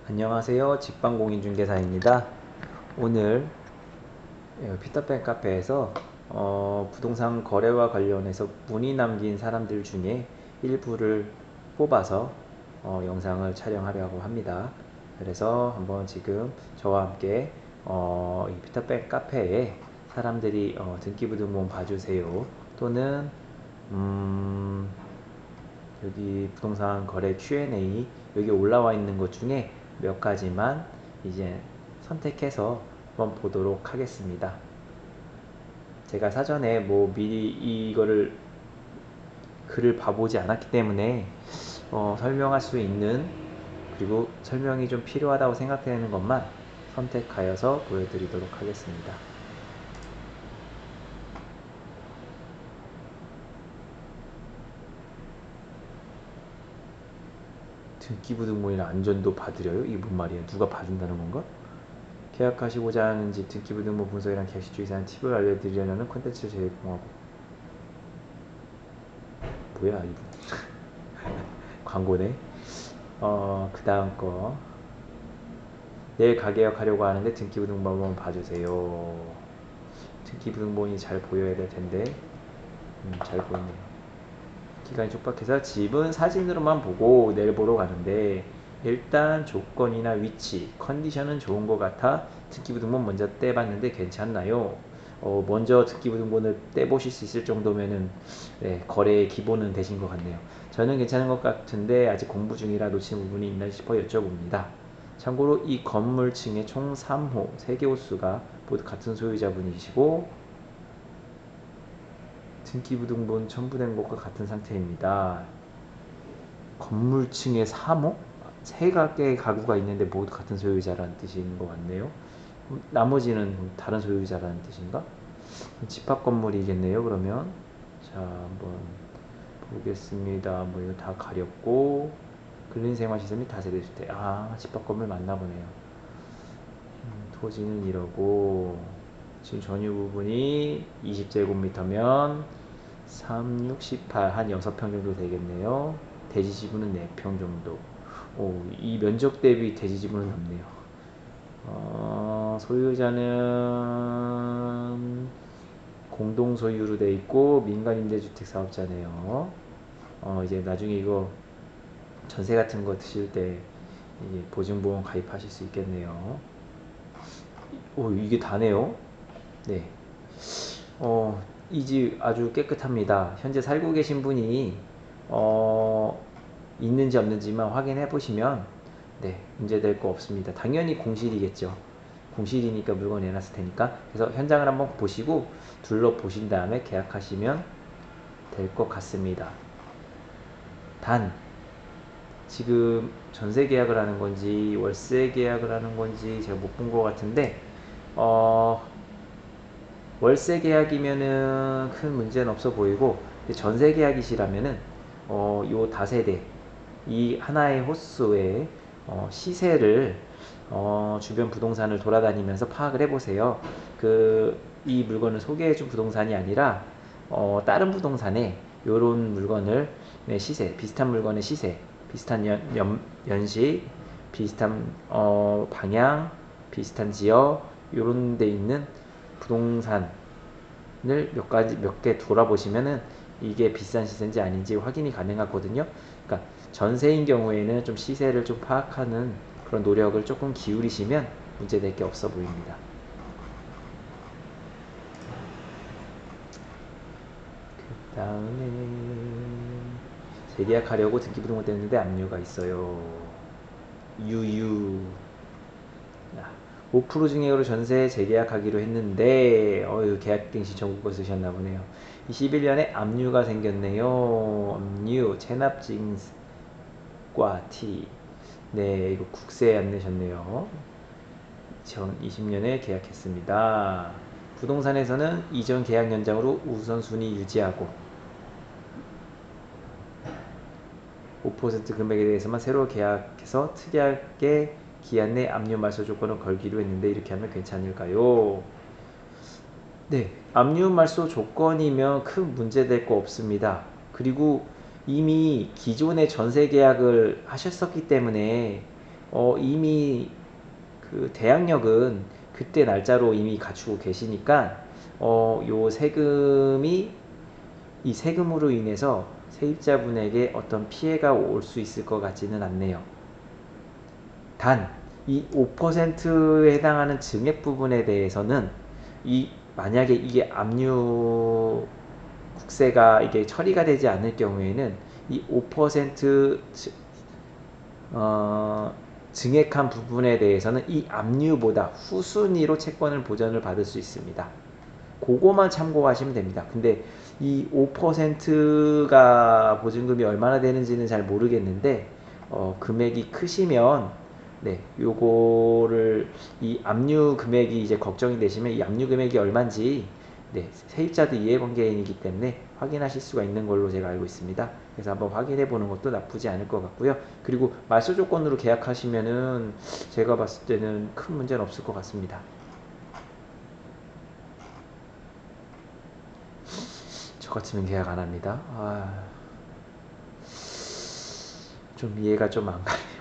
안녕하세요. 직방공인중개사입니다. 오늘 피터팬 카페에서 부동산 거래와 관련해서 문의 남긴 사람들 중에 일부를 뽑아서 영상을 촬영하려고 합니다. 그래서 한번 지금 저와 함께 이 피터팬 카페에 사람들이 등기부등본 봐주세요 또는 여기 부동산 거래 Q&A 여기 올라와 있는 것 중에 몇 가지만 이제 선택해서 한번 보도록 하겠습니다. 제가 사전에 뭐 미리 이거를 글을 봐보지 않았기 때문에 설명할 수 있는 그리고 설명이 좀 필요하다고 생각되는 것만 선택하여서 보여드리도록 하겠습니다. 등기부등본이나 안전도 받으려요? 이게 뭔 말이야? 누가 받는다는 건가? 계약하시고자 하는 집 등기부등본 분석이랑 계약 시주에 대한 팁을 알려드리려는 콘텐츠를 제공하고 뭐야 이거 광고네. 그 다음 거 내일 가계약하려고 하는데 등기부등본 한번 봐주세요. 등기부등본이 잘 보여야 될 텐데 잘 보이네요. 기간이 촉박해서 집은 사진으로만 보고 내일 보러 가는데 일단 조건이나 위치, 컨디션은 좋은 것 같아 등기부등본 먼저 떼봤는데 괜찮나요? 먼저 등기부등본을 떼보실 수 있을 정도면은 네, 거래의 기본은 되신 것 같네요. 저는 괜찮은 것 같은데 아직 공부 중이라 놓친 부분이 있나 싶어 여쭤봅니다. 참고로 이 건물층의 총 3호, 3개 호수가 모두 같은 소유자분이시고 등기부등본 첨부된 것과 같은 상태입니다. 건물층의 3호? 세 개의 가구가 있는데 모두 같은 소유자라는 뜻인 것 같네요. 나머지는 다른 소유자라는 뜻인가? 집합 건물이겠네요. 그러면 자 한번 보겠습니다. 뭐 이거 다 가렸고 근린생활시설 및 다세대주택 집합 건물 맞나 보네요. 토지는 이러고 지금 전유 부분이 20제곱미터면 3, 6, 18, 한 6평 정도 되겠네요. 대지 지분은 4평 정도. 이 면적 대비 대지 지분은 높네요. 소유자는 공동 소유로 돼 있고 민간 임대주택 사업자네요. 이제 나중에 이거 전세 같은 거 드실 때 이게 보증보험 가입하실 수 있겠네요. 이게 다네요. 네. 이 집 아주 깨끗합니다. 현재 살고 계신 분이 있는지 없는지만 확인해 보시면 네, 문제될 거 없습니다. 당연히 공실이겠죠. 공실이니까 물건 내놨을 테니까. 그래서 현장을 한번 보시고 둘러보신 다음에 계약하시면 될 것 같습니다. 단 지금 전세 계약을 하는 건지 월세 계약을 하는 건지 제가 못 본 것 같은데 월세 계약이면은 큰 문제는 없어 보이고 전세 계약이시라면은 요 다세대 이 하나의 호수의 시세를 주변 부동산을 돌아다니면서 파악을 해보세요. 이 물건을 소개해준 부동산이 아니라 다른 부동산에 요런 물건을 시세 비슷한 물건의 시세 비슷한 연식 비슷한 방향 비슷한 지역 요런 데 있는 부동산을 몇 개 돌아보시면은 이게 비싼 시세인지 아닌지 확인이 가능하거든요. 그러니까 전세인 경우에는 좀 시세를 좀 파악하는 그런 노력을 조금 기울이시면 문제될 게 없어 보입니다. 그 다음에 재계약하려고 등기부등본 뗐는데 압류가 있어요. 유유 5% 증액으로 전세 재계약하기로 했는데 계약갱 신청국을 쓰셨나 보네요. 21년에 압류가 생겼네요. 압류 체납증과 T 네 이거 국세 안 내셨네요. 2020년에 계약했습니다. 부동산에서는 이전 계약 연장으로 우선순위 유지하고 5% 금액에 대해서만 새로 계약해서 특이하게 기한 내 압류 말소 조건을 걸기로 했는데 이렇게 하면 괜찮을까요? 네, 압류 말소 조건이면 큰 문제될 거 없습니다. 그리고 이미 기존의 전세 계약을 하셨었기 때문에 이미 그 대항력은 그때 날짜로 이미 갖추고 계시니까 요 세금이 이 세금으로 인해서 세입자분에게 어떤 피해가 올 수 있을 것 같지는 않네요. 단 이 5%에 해당하는 증액 부분에 대해서는 만약에 이게 압류 국세가 이게 처리가 되지 않을 경우에는 이 5% 증액한 부분에 대해서는 이 압류보다 후순위로 채권을 보전을 받을 수 있습니다. 그거만 참고하시면 됩니다. 근데 이 5%가 보증금이 얼마나 되는지는 잘 모르겠는데 금액이 크시면 네, 요거를 이 압류 금액이 이제 걱정이 되시면 이 압류 금액이 얼마인지 네, 세입자도 이해관계인이기 때문에 확인하실 수가 있는 걸로 제가 알고 있습니다. 그래서 한번 확인해 보는 것도 나쁘지 않을 것 같고요. 그리고 말소 조건으로 계약하시면은 제가 봤을 때는 큰 문제는 없을 것 같습니다. 저 같으면 계약 안 합니다. 좀 이해가 좀 안 가네요.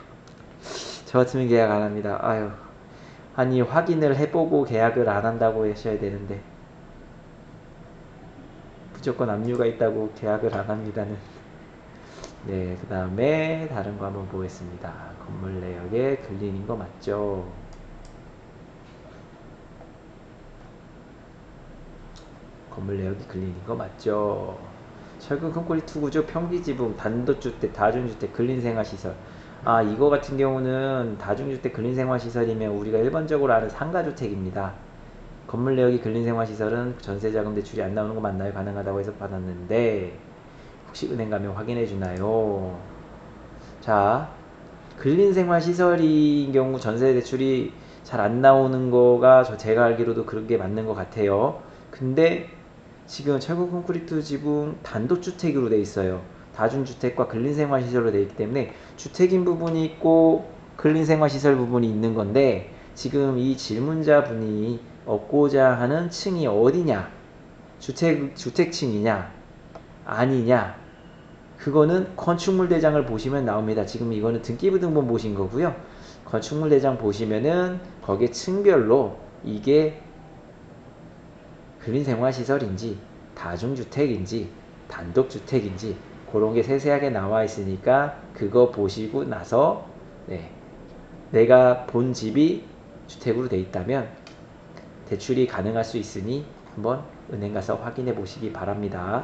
저 같으면 계약 안 합니다. 아니 확인을 해보고 계약을 안 한다고 하셔야 되는데 무조건 압류가 있다고 계약을 안 합니다는. 네, 그 다음에 다른 거 한번 보겠습니다. 건물 내역에 글린인 거 맞죠? 건물 내역이 글린인 거 맞죠? 철근 콘크리트 구조 평기지붕 단독주택 다중주택 근린생활시설. 이거 같은 경우는 다중주택 근린생활시설이면 우리가 일반적으로 아는 상가주택입니다. 건물 내역이 근린생활시설은 전세자금 대출이 안 나오는 거 맞나요? 가능하다고 해서 받았는데 혹시 은행 가면 확인해 주나요? 자, 근린생활시설인 경우 전세 대출이 잘 안 나오는 거가 제가 알기로도 그런 게 맞는 것 같아요. 근데 지금 철근 콘크리트 지붕 단독주택으로 돼 있어요. 다중주택과 근린생활시설로 돼 있기 때문에 주택인 부분이 있고 근린생활시설 부분이 있는 건데 지금 이 질문자분이 얻고자 하는 층이 어디냐? 주택층이냐? 아니냐? 그거는 건축물 대장을 보시면 나옵니다. 지금 이거는 등기부등본 보신 거고요. 건축물 대장 보시면은 거기에 층별로 이게 근린생활시설인지 다중주택인지 단독주택인지 그런 게 세세하게 나와 있으니까 그거 보시고 나서 네, 내가 본 집이 주택으로 돼 있다면 대출이 가능할 수 있으니 한번 은행 가서 확인해 보시기 바랍니다.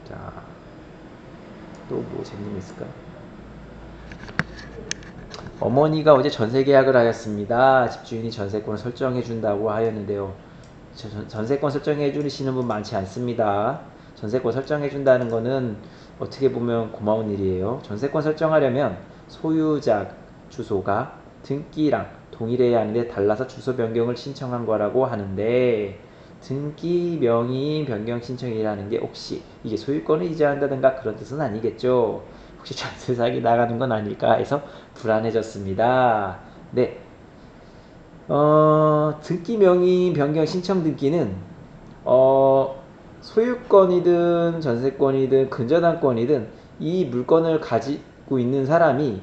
자, 또 뭐 재밌는 있을까? 어머니가 어제 전세 계약을 하였습니다. 집주인이 전세권을 설정해 준다고 하였는데요. 전세권 설정해 주시는 분 많지 않습니다. 전세권 설정해 준다는 거는 어떻게 보면 고마운 일이에요. 전세권 설정하려면 소유자 주소가 등기랑 동일해야 하는데 달라서 주소 변경을 신청한 거라고 하는데 등기 명의 변경 신청이라는 게 혹시 이게 소유권을 이전한다든가 그런 뜻은 아니겠죠? 혹시 전세 사기 나가는 건 아닐까 해서 불안해졌습니다. 네. 등기 명의 변경 신청 등기는 소유권이든 전세권이든 근저당권이든 이 물건을 가지고 있는 사람이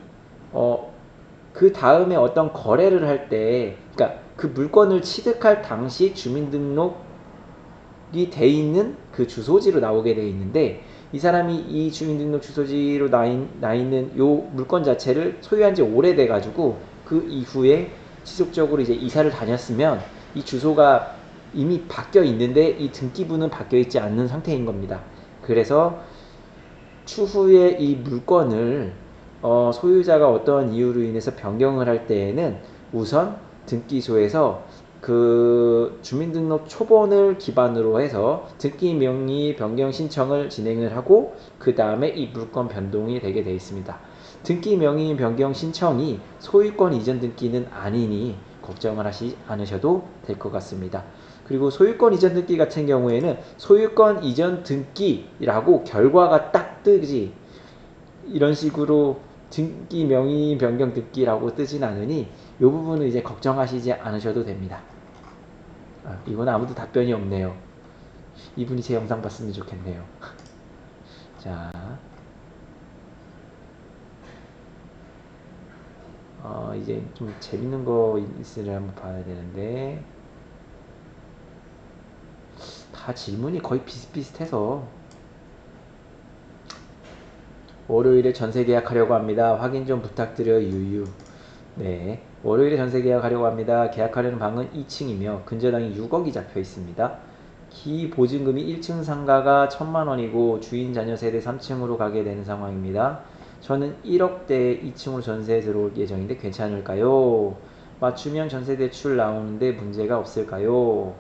그 다음에 어떤 거래를 할 때, 그러니까 그 물건을 취득할 당시 주민등록이 돼 있는 그 주소지로 나오게 돼 있는데 이 사람이 이 주민등록 주소지로 나 있는 요 물건 자체를 소유한 지 오래돼 가지고 그 이후에 지속적으로 이제 이사를 다녔으면 이 주소가 이미 바뀌어 있는데 이 등기부는 바뀌어 있지 않는 상태인 겁니다. 그래서 추후에 이 물건을 소유자가 어떠한 이유로 인해서 변경을 할 때에는 우선 등기소에서 그 주민등록 초본을 기반으로 해서 등기 명의 변경 신청을 진행을 하고 그 다음에 이 물건 변동이 되게 되어 있습니다. 등기 명의 변경 신청이 소유권 이전 등기는 아니니 걱정을 하지 않으셔도 될 것 같습니다. 그리고 소유권 이전 등기 같은 경우에는 소유권 이전 등기라고 결과가 딱 뜨지 이런 식으로 등기 명의 변경 등기라고 뜨진 않으니 이 부분은 이제 걱정하시지 않으셔도 됩니다. 이건 아무도 답변이 없네요. 이분이 제 영상 봤으면 좋겠네요. 자, 이제 좀 재밌는 거 있으려 한번 봐야 되는데 다 질문이 거의 비슷비슷해서. 월요일에 전세 계약하려고 합니다. 확인 좀 부탁드려요. 유유. 네, 월요일에 전세 계약하려고 합니다. 계약하려는 방은 2층이며 근저당이 6억이 잡혀 있습니다. 기보증금이 1층 상가가 1,000만 원이고 주인 자녀 세대 3층으로 가게 되는 상황입니다. 저는 1억대 2층으로 전세에 들어올 예정인데 괜찮을까요? 맞추면 전세 대출 나오는데 문제가 없을까요?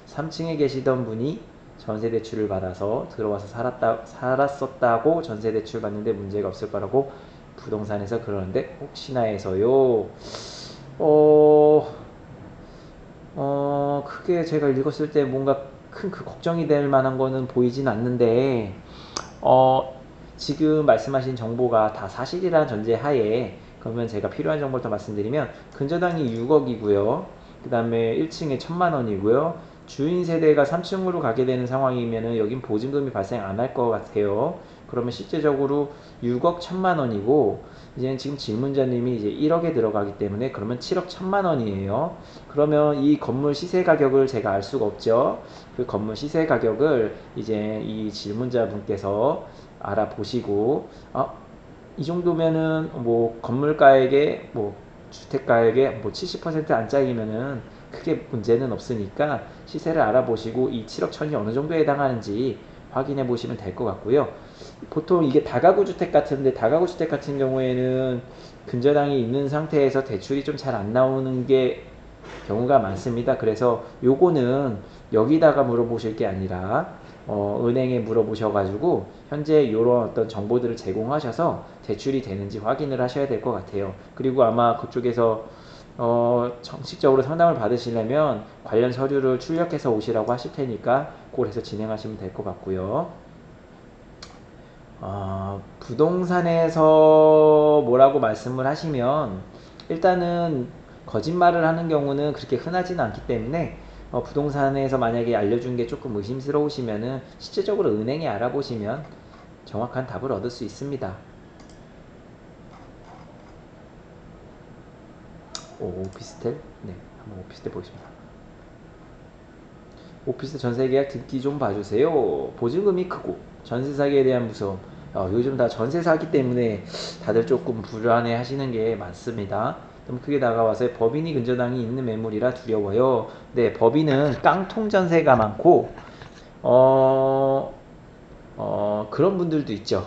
3층에 계시던 분이 전세 대출을 받아서 들어와서 살았었다고 전세 대출 받는데 문제가 없을 거라고 부동산에서 그러는데 혹시나 해서요. 어, 크게 제가 읽었을 때 뭔가 큰 그 걱정이 될 만한 거는 보이진 않는데, 어, 지금 말씀하신 정보가 다 사실이라는 전제 하에, 그러면 제가 필요한 정보를 더 말씀드리면, 근저당이 6억이고요. 그 다음에 1층에 1,000만 원이고요. 주인 세대가 3층으로 가게 되는 상황이면은 여긴 보증금이 발생 안 할 것 같아요. 그러면 실제적으로 6억 1,000만 원이고, 이제 지금 질문자님이 이제 1억에 들어가기 때문에 그러면 7억 1,000만 원이에요. 그러면 이 건물 시세 가격을 제가 알 수가 없죠. 그 건물 시세 가격을 이제 이 질문자분께서 알아보시고, 이 정도면은 뭐 건물가액에 뭐 주택가액에 뭐 70% 안짝이면은 크게 문제는 없으니까 시세를 알아보시고 이 7억 천이 어느 정도에 해당하는지 확인해 보시면 될 것 같고요. 보통 이게 다가구 주택 같은데, 다가구 주택 같은 경우에는 근저당이 있는 상태에서 대출이 좀 잘 안 나오는 게 경우가 많습니다. 그래서 요거는 여기다가 물어보실 게 아니라 은행에 물어보셔가지고 현재 이런 어떤 정보들을 제공하셔서 대출이 되는지 확인을 하셔야 될 것 같아요. 그리고 아마 그쪽에서 정식적으로 상담을 받으시려면 관련 서류를 출력해서 오시라고 하실 테니까 그걸 해서 진행하시면 될 것 같고요. 부동산에서 뭐라고 말씀을 하시면 일단은 거짓말을 하는 경우는 그렇게 흔하지는 않기 때문에 부동산에서 만약에 알려준 게 조금 의심스러우시면은 실제적으로 은행에 알아보시면 정확한 답을 얻을 수 있습니다. 오피스텔? 네, 한번 오피스텔 보겠습니다. 오피스 전세 계약 듣기 좀 봐주세요. 보증금이 크고 전세 사기에 대한 무서움. 요즘 다 전세 사기 때문에 다들 조금 불안해 하시는 게 많습니다. 너무 크게 다가와서 법인이 근저당이 있는 매물이라 두려워요. 네, 법인은 깡통 전세가 많고 어, 그런 분들도 있죠.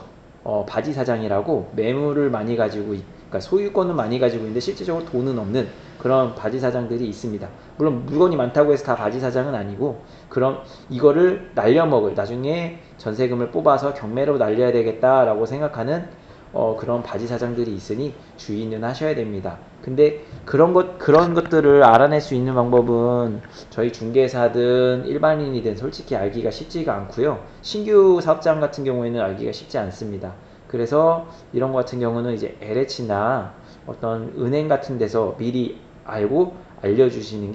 바지 사장이라고 매물을 많이 가지고 그러니까 소유권은 많이 가지고 있는데 실질적으로 돈은 없는 그런 바지 사장들이 있습니다. 물론 물건이 많다고 해서 다 바지 사장은 아니고, 그럼 이거를 날려먹을, 나중에 전세금을 뽑아서 경매로 날려야 되겠다라고 생각하는 그런 바지 사장들이 있으니 주의는 하셔야 됩니다. 근데 그런 것들을 알아낼 수 있는 방법은 저희 중개사든 일반인이든 솔직히 알기가 쉽지가 않고요. 신규 사업장 같은 경우에는 알기가 쉽지 않습니다. 그래서 이런 것 같은 경우는 이제 LH나 어떤 은행 같은 데서 미리 알고 알려주는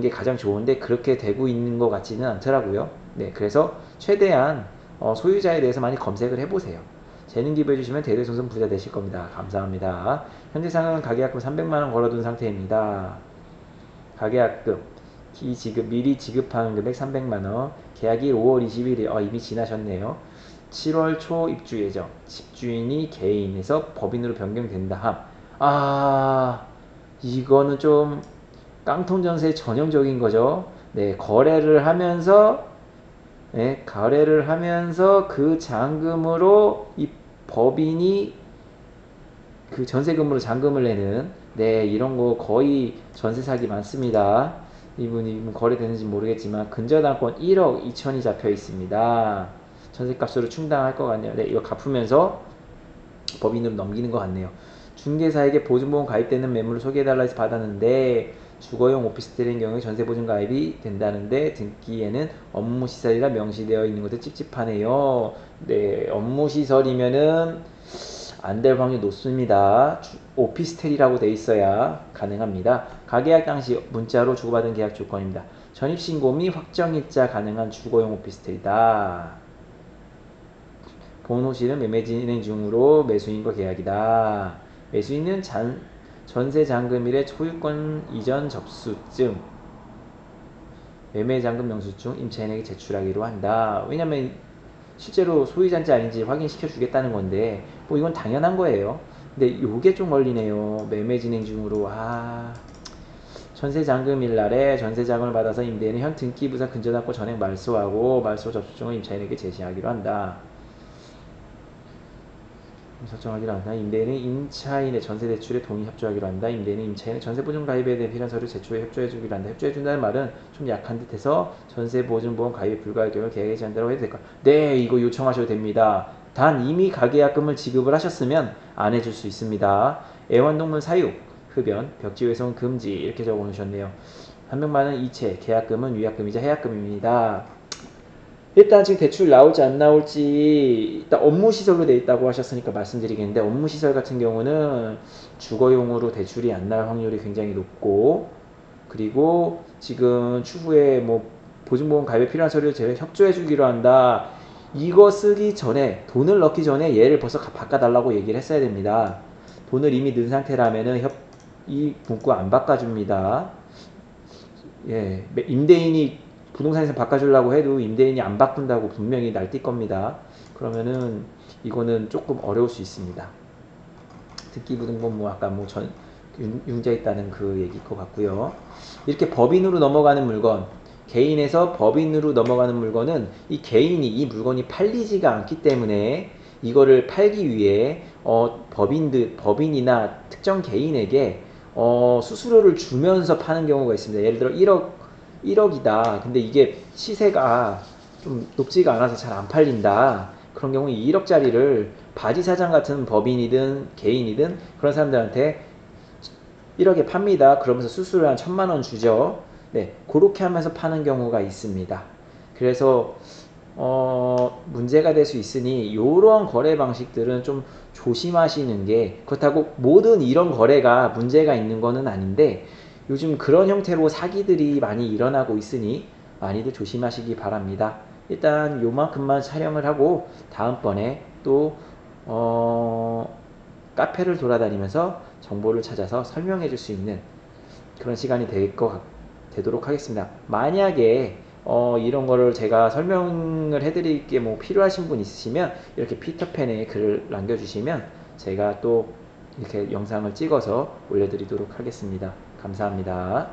게 가장 좋은데 그렇게 되고 있는 것 같지는 않더라고요. 네, 그래서 최대한 소유자에 대해서 많이 검색을 해보세요. 재능 기부해주시면 대대손손 부자 되실 겁니다. 감사합니다. 현재 상황은 가계약금 300만원 걸어둔 상태입니다. 가계약금 미리 지급하는 금액 300만원, 계약일 5월 21일, 이미 지나셨네요. 7월 초 입주 예정, 집주인이 개인에서 법인으로 변경된다 함. 이거는 좀 깡통 전세 전형적인 거죠. 네, 거래를 하면서 그 잔금으로 이 법인이 그 전세금으로 잔금을 내는, 네, 이런 거 거의 전세 사기 많습니다. 이분 거래되는지 모르겠지만 근저당권 1억 2천이 잡혀 있습니다. 전세값으로 충당할 것 같네요. 네, 이거 갚으면서 법인으로 넘기는 것 같네요. 중개사에게 보증보험 가입되는 매물을 소개해달라 해서 받았는데 주거용 오피스텔인 경우에 전세보증 가입이 된다는데 등기에는 업무시설이라 명시되어 있는 것도 찝찝하네요. 네, 업무시설이면은 안 될 확률이 높습니다. 오피스텔이라고 돼 있어야 가능합니다. 가계약 당시 문자로 주고받은 계약 조건입니다. 전입신고 및 확정일자 가능한 주거용 오피스텔이다. 본호실은 매매 진행 중으로 매수인과 계약이다. 매수인은 전세잔금일의 소유권 이전 접수증, 매매잔금 영수증 임차인에게 제출하기로 한다. 왜냐면 실제로 소유자인지 아닌지 확인시켜 주겠다는 건데 뭐 이건 당연한 거예요. 근데 요게 좀 걸리네요. 매매 진행 중으로 전세잔금일 날에 전세자금을 받아서 임대인은 현 등기부사 근저당권 전액 말소하고 말소 접수증을 임차인에게 제시하기로 한다. 설정하기로 한다. 임대인은 임차인의 전세 대출에 동의 협조하기로 한다. 임대인은 임차인의 전세 보증 가입에 대한 필요한 서류 제출에 협조해주기로 한다. 협조해준다는 말은 좀 약한 듯해서 전세 보증 보험 가입에 불가할 경우 계약에 제한다고 해도 될까? 네, 이거 요청하셔도 됩니다. 단 이미 가계약금을 지급을 하셨으면 안 해줄 수 있습니다. 애완동물 사육, 흡연, 벽지 외송 금지 이렇게 적어놓으셨네요. 한명만은 이체, 계약금은 위약금이자 해약금입니다. 일단 지금 대출 나올지 안 나올지 일단 업무시설로 돼 있다고 하셨으니까 말씀드리겠는데, 업무시설 같은 경우는 주거용으로 대출이 안 날 확률이 굉장히 높고, 그리고 지금 추후에 뭐 보증보험 가입에 필요한 서류를 제가 협조해 주기로 한다, 이거 쓰기 전에, 돈을 넣기 전에 얘를 벌써 바꿔달라고 얘기를 했어야 됩니다. 돈을 이미 넣은 상태라면은 이 문구 안 바꿔줍니다. 예, 임대인이 부동산에서 바꿔주려고 해도 임대인이 안 바꾼다고 분명히 날뛸 겁니다. 그러면은 이거는 조금 어려울 수 있습니다. 등기부등본 뭐 아까 뭐 융자 있다는 그 얘기일 것 같고요. 이렇게 법인으로 넘어가는 물건, 개인에서 법인으로 넘어가는 물건은 이 개인이 이 물건이 팔리지가 않기 때문에 이거를 팔기 위해 법인이나 특정 개인에게 수수료를 주면서 파는 경우가 있습니다. 예를 들어 1억이다. 근데 이게 시세가 좀 높지가 않아서 잘 안 팔린다. 그런 경우 1억짜리를 바지사장 같은 법인이든 개인이든 그런 사람들한테 1억에 팝니다. 그러면서 수수료 한 1,000만 원 주죠. 네, 그렇게 하면서 파는 경우가 있습니다. 그래서 문제가 될 수 있으니 이런 거래 방식들은 좀 조심하시는 게, 그렇다고 모든 이런 거래가 문제가 있는 거는 아닌데 요즘 그런 형태로 사기들이 많이 일어나고 있으니 많이들 조심하시기 바랍니다. 일단 요만큼만 촬영을 하고 다음번에 또 카페를 돌아다니면서 정보를 찾아서 설명해 줄 수 있는 그런 시간이 되도록 하겠습니다. 만약에 이런 거를 제가 설명을 해드릴 게 뭐 필요하신 분 있으시면 이렇게 피터팬에 글을 남겨주시면 제가 또 이렇게 영상을 찍어서 올려드리도록 하겠습니다. 감사합니다.